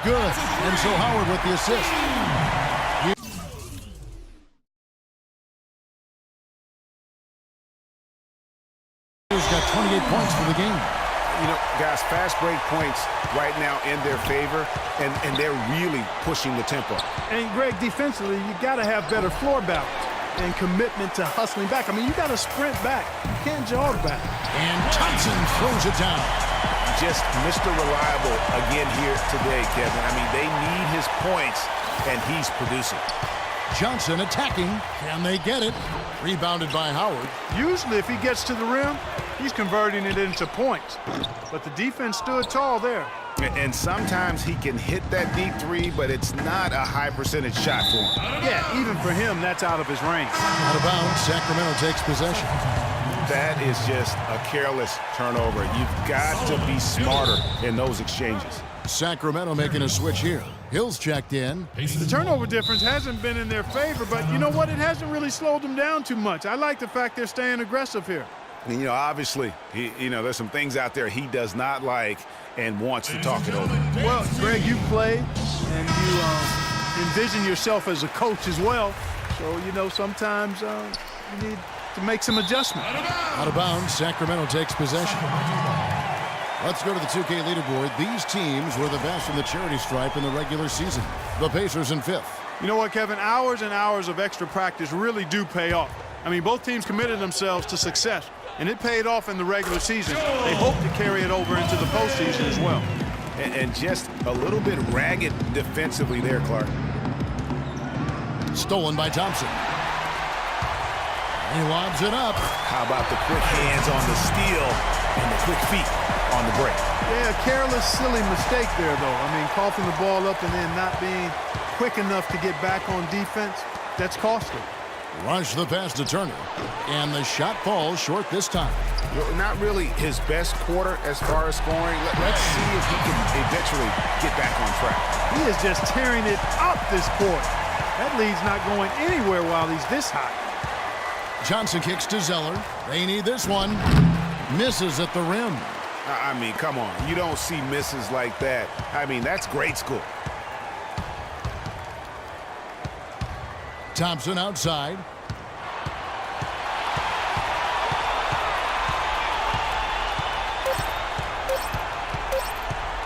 good. And so Howard with the assist. Hughes got 28 points for the game. You know, guys, fast break points right now in their favor, and they're really pushing the tempo. And, Greg, defensively, you got to have better floor balance and commitment to hustling back. I mean, you got to sprint back. You can't jog back. And Thompson throws it down. Just Mr. Reliable again here today, Kevin. I mean, they need his points, and he's producing. Johnson attacking. Can they get it? Rebounded by Howard. Usually, if he gets to the rim, he's converting it into points. But the defense stood tall there. And sometimes he can hit that deep three, but it's not a high percentage shot for him. Yeah, even for him, that's out of his range. Out of bounds, Sacramento takes possession. That is just a careless turnover. You've got to be smarter in those exchanges. Sacramento making a switch here. Hill's checked in. The turnover difference hasn't been in their favor, but you know what? It hasn't really slowed them down too much. I like the fact they're staying aggressive here. And, you know, obviously, there's some things out there he does not like and wants to talk it over. Well, Greg, you played, and you envision yourself as a coach as well. So, you know, sometimes you need to make some adjustments. Out of bounds, Sacramento takes possession. Let's go to the 2K leaderboard. These teams were the best in the charity stripe in the regular season. The Pacers in 5th. You know what, Kevin? Hours and hours of extra practice really do pay off. I mean, both teams committed themselves to success, and it paid off in the regular season. They hope to carry it over into the postseason as well. And just a little bit ragged defensively there, Clark. Stolen by Thompson. He lobs it up. How about the quick hands on the steal and the quick feet on the break? Yeah, a careless, silly mistake there, though. I mean, coughing the ball up and then not being quick enough to get back on defense, that's costly. Rush the pass to Turner. And the shot falls short this time. Not really his best quarter as far as scoring. Let's see if he can eventually get back on track. He is just tearing it up this quarter. That lead's not going anywhere while he's this hot. Johnson kicks to Zeller. They need this one. Misses at the rim. I mean, come on. You don't see misses like that. I mean, that's grade school. Thompson outside.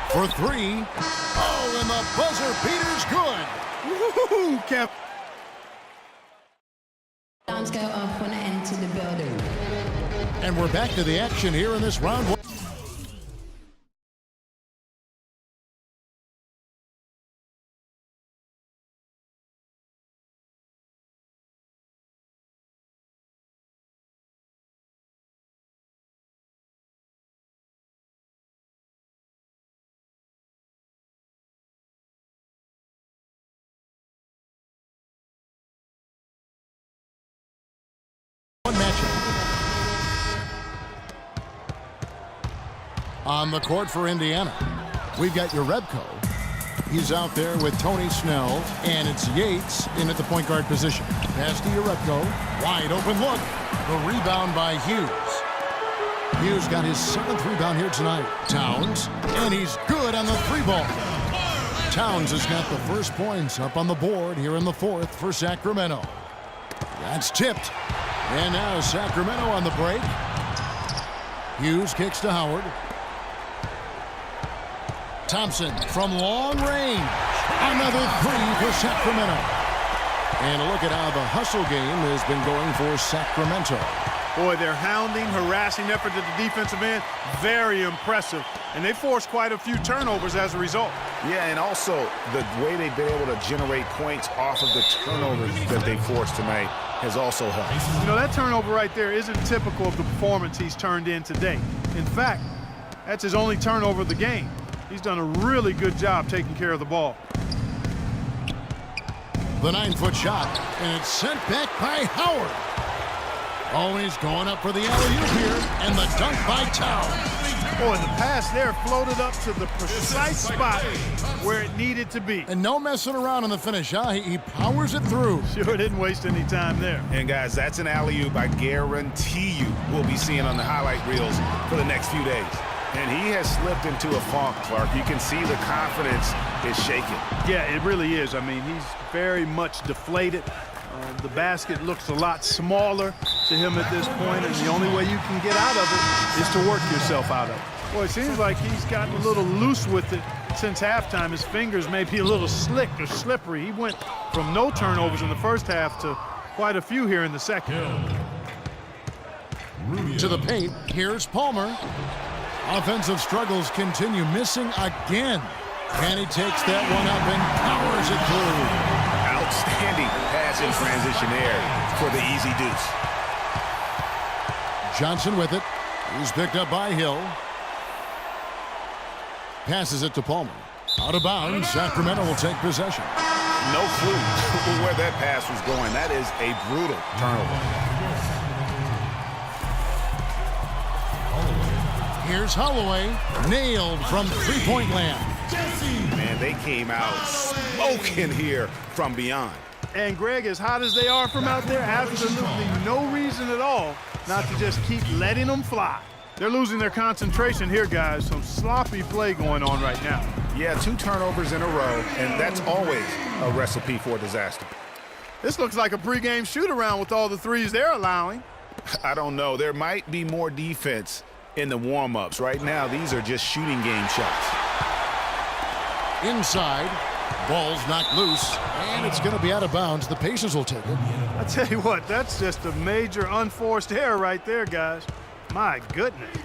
For three. Oh, and the buzzer beater's good. Woo-hoo, Cap. Alarms go off when I enter the building. And we're back to the action here in this round. On the court for Indiana, we've got Jerebko. He's out there with Tony Snell, and it's Yates in at the point guard position. Pass to Jerebko. Wide open look. The rebound by Hughes. Hughes got his 7th rebound here tonight. Towns, and he's good on the 3-ball. Towns has got the first points up on the board here in the 4th for Sacramento. That's tipped. And now Sacramento on the break. Hughes kicks to Howard. Thompson from long range. Another 3 for Sacramento. And look at how the hustle game has been going for Sacramento. Boy, their hounding, harassing effort at the defensive end, very impressive. And they forced quite a few turnovers as a result. Yeah, and also the way they've been able to generate points off of the turnovers that they forced tonight has also helped. You know, that turnover right there isn't typical of the performance he's turned in today. In fact, that's his only turnover of the game. He's done a really good job taking care of the ball. The 9-foot shot, and it's sent back by Howard. Oh, he's going up for the alley-oop here, and the dunk by Towns. Boy, the pass there floated up to the precise spot where it needed to be. And no messing around on the finish, huh? He powers it through. Sure didn't waste any time there. And, guys, that's an alley-oop I guarantee you we'll be seeing on the highlight reels for the next few days. And he has slipped into a funk, Clark. You can see the confidence is shaking. Yeah, it really is. I mean, he's very much deflated. The basket looks a lot smaller to him at this point, and the only way you can get out of it is to work yourself out of it. Boy, it seems like he's gotten a little loose with it since halftime. His fingers may be a little slick or slippery. He went from no turnovers in the first half to quite a few here in the second. To the paint, here's Palmer. Offensive struggles continue, missing again. And he takes that one up and powers it through. Outstanding pass in transition there for the easy deuce. Johnson with it. He's picked up by Hill. Passes it to Palmer. Out of bounds, Sacramento will take possession. No clue where that pass was going. That is a brutal turnover. Here's Holloway, nailed from three-point land. Man, they came out smoking here from beyond. And Greg, as hot as they are from out there, absolutely no reason at all not to just keep letting them fly. They're losing their concentration here, guys. Some sloppy play going on right now. Yeah, 2 turnovers in a row, and that's always a recipe for disaster. This looks like a pregame shoot-around with all the threes they're allowing. I don't know. There might be more defense in the warm-ups. Right now, these are just shooting game shots. Inside, ball's knocked loose, and it's going to be out of bounds. The Pacers will take it. I tell you what, that's just a major unforced error right there, guys. My goodness.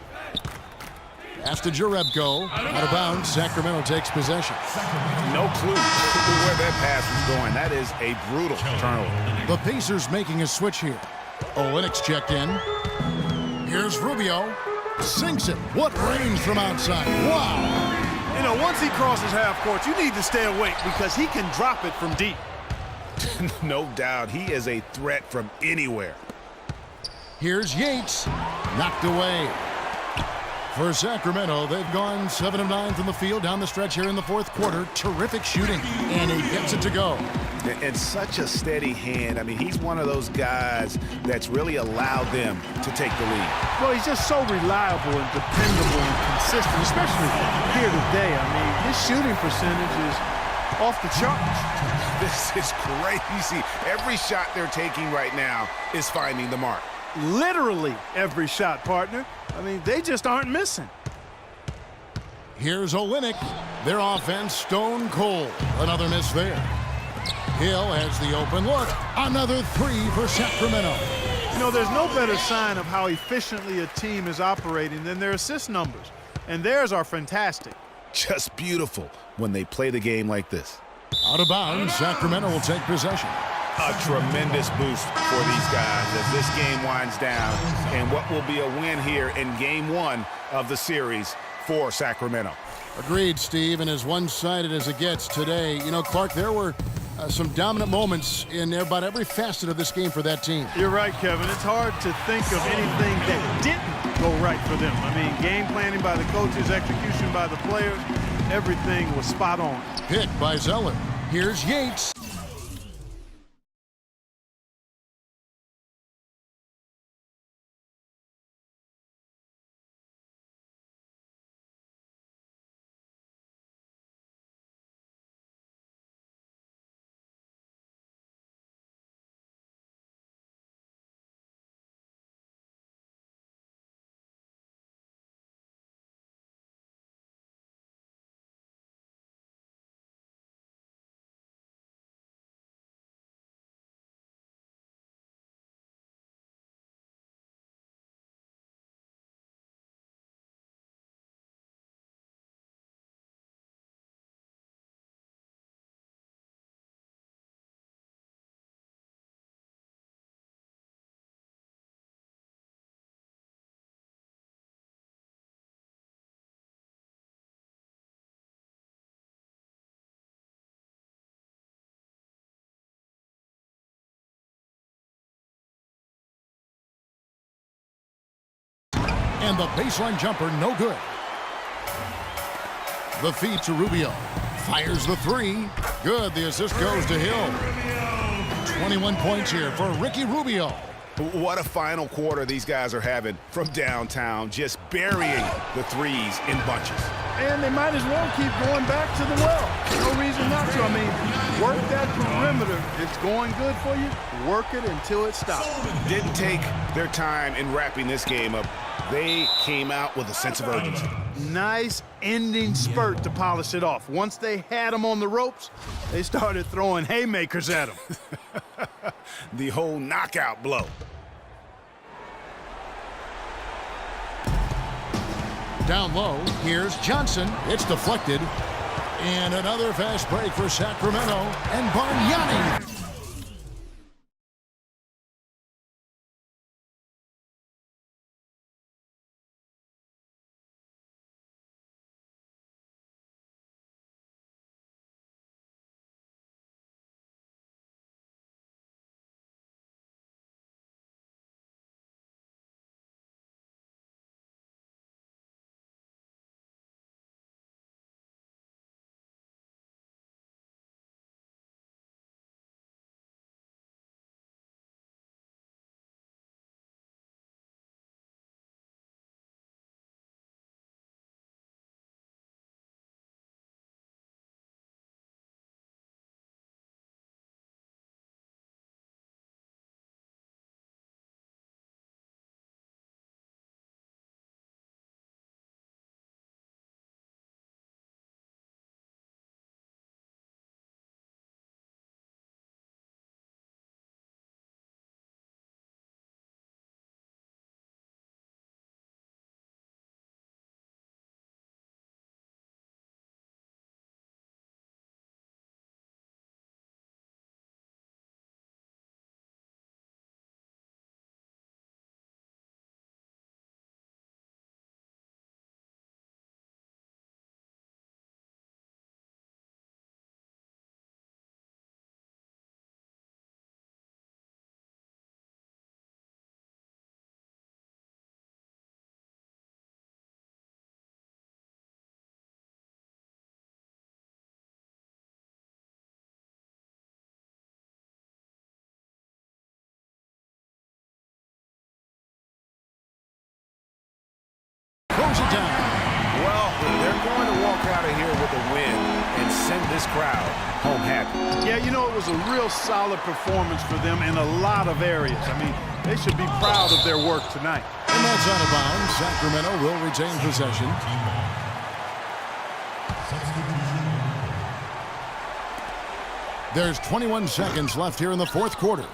Pass to Jerebko. Out of bounds, Sacramento takes possession. No clue where that pass was going. That is a brutal turnover. The Pacers making a switch here. Olynyk checked in. Here's Rubio. Sinks it. What range from outside. Wow. You know, once he crosses half court, you need to stay awake because he can drop it from deep. No doubt. He is a threat from anywhere. Here's Yates. Knocked away. For Sacramento, they've gone 7 of 9 from the field down the stretch here in the fourth quarter. Terrific shooting, and he gets it to go. And such a steady hand. I mean, he's one of those guys that's really allowed them to take the lead. Well, he's just so reliable and dependable and consistent, especially here today. I mean, his shooting percentage is off the charts. This is crazy. Every shot they're taking right now is finding the mark. Literally every shot, partner. I mean, they just aren't missing. Here's Olynyk. Their offense stone cold. Another miss there. Hill has the open look. Another 3 for Sacramento. You know, there's no better sign of how efficiently a team is operating than their assist numbers. And theirs are fantastic. Just beautiful when they play the game like this. Out of bounds, Sacramento will take possession. A tremendous boost for these guys as this game winds down, and what will be a win here in Game 1 of the series for Sacramento. Agreed, Steve, and as one-sided as it gets today, you know, Clark, there were some dominant moments in about every facet of this game for that team. You're right, Kevin. It's hard to think of anything that didn't go right for them. I mean, game planning by the coaches, execution by the players, everything was spot on. Pick by Zeller. Here's Yates. And the baseline jumper, no good. The feed to Rubio. Fires the 3. Good. The assist goes to Hill. 21 points here for Ricky Rubio. What a final quarter these guys are having from downtown, just burying the threes in bunches. And they might as well keep going back to the well. No reason not to. I mean, work that perimeter. It's going good for you. Work it until it stops. Didn't take their time in wrapping this game up. They came out with a sense of urgency. Nice ending spurt to polish it off. Once they had them on the ropes, they started throwing haymakers at them. The whole knockout blow. Down low, here's Johnson. It's deflected. And another fast break for Sacramento. And Bargnani. Throws it down. Well, they're going to walk out of here with a win and send this crowd home happy. Yeah, you know, it was a real solid performance for them in a lot of areas. I mean, they should be proud of their work tonight. And that's out of bounds. Sacramento will retain possession. There's 21 seconds left here in the fourth quarter.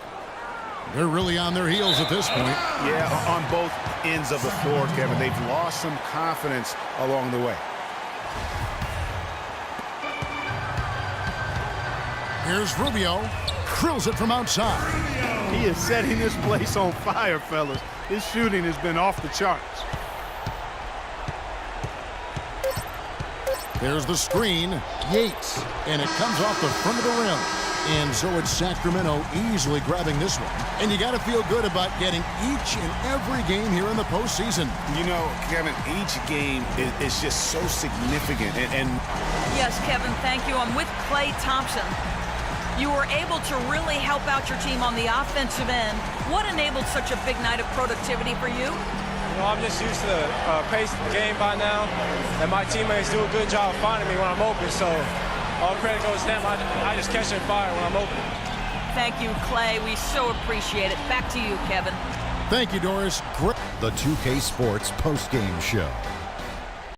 They're really on their heels at this point. Yeah, on both ends of the floor, Kevin. They've lost some confidence along the way. Here's Rubio. Drills it from outside. He is setting this place on fire, fellas. His shooting has been off the charts. There's the screen. Yates. And it comes off the front of the rim. And so it's Sacramento easily grabbing this one. And you got to feel good about getting each and every game here in the postseason. You know, Kevin, each game is just so significant. And yes, Kevin, thank you. I'm with Klay Thompson. You were able to really help out your team on the offensive end. What enabled such a big night of productivity for you? You know, I'm just used to the pace of the game by now, and my teammates do a good job finding me when I'm open, so all credit goes to them. I just catch and fire when I'm open. Thank you, Klay. We so appreciate it. Back to you, Kevin. Thank you, Doris. The 2K Sports postgame show.